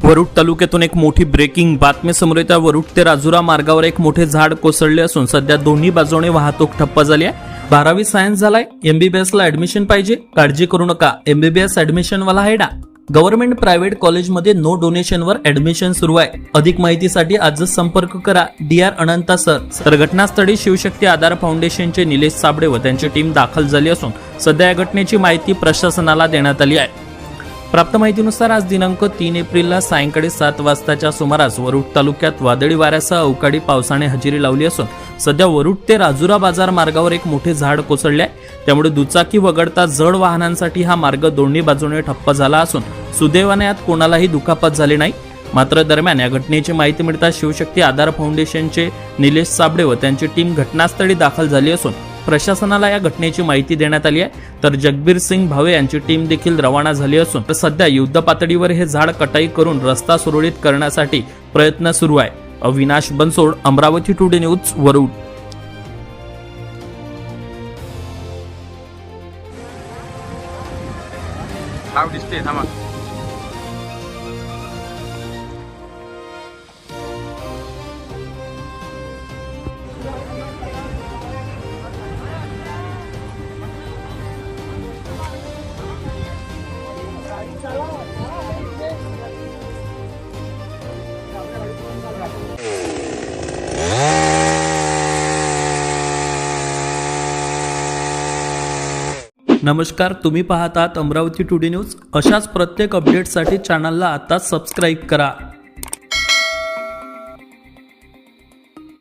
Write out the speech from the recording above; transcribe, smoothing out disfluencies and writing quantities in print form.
वरुड तालुक्यातून एक मोठी ब्रेकिंग बातमी समोर येते। वरुड ते राजुरा मार्गावर एक मोठे झाड कोसळले असून सध्या दोन्ही बाजूने वाहतूक ठप्प झाली आहे। 12वी सायन्स झालाय, एमबीबीएस ला ऍडमिशन पाहिजे, काळजी करू नका, एमबीबीएस ऍडमिशन वाला आहे डा। गव्हर्नमेंट प्रायव्हेट कॉलेजमध्ये नो डोनेशनवर ऍडमिशन सुरू आहे। अधिक माहितीसाठी आजच संपर्क करा DR अनंता सर। तर घटनास्थळी शिवशक्ती आधार फाउंडेशनचे निलेश साबळे व त्यांची टीम दाखल झाली असून सध्या या घटनेची माहिती प्रशासनाला देण्यात आली आहे। प्राप्त माहितीनुसार आज दिनांक 3 एप्रिलला सायंकाळी 7 वाजताच्या सुमारास वरुड तालुक्यात वादळी वाऱ्यासह अवकाळी पावसाने हजेरी लावली असून सध्या वरुड ते राजुरा बाजार मार्गावर एक मोठे झाड कोसळले आहे। त्यामुळे दुचाकी वगळता जड वाहनांसाठी हा मार्ग दोन्ही बाजूने ठप्प झाला असून सुदैवाने यात कोणालाही दुखापत झाली नाही। मात्र दरम्यान या घटनेची माहिती मिळताच शिवशक्ती आधार फाउंडेशनचे निलेश साबळे व त्यांची टीम घटनास्थळी दाखल झाली असून प्रशासनाला या घटनेची माहिती देण्यात आली आहे। तर जगबीर सिंग भावे यांची टीम देखील रवाना झाली असून सध्या युद्ध पातळीवर हे झाड कटाई करून रस्ता सुरळीत करण्यासाठी प्रयत्न सुरू आहे। Avinash Bansod, Amravati today news, Warud. नमस्कार, तुम्ही पाहतात अमरावती टुडे न्यूज। अशाच प्रत्येक अपडेटसाठी चॅनलला आता सबस्क्राइब करा।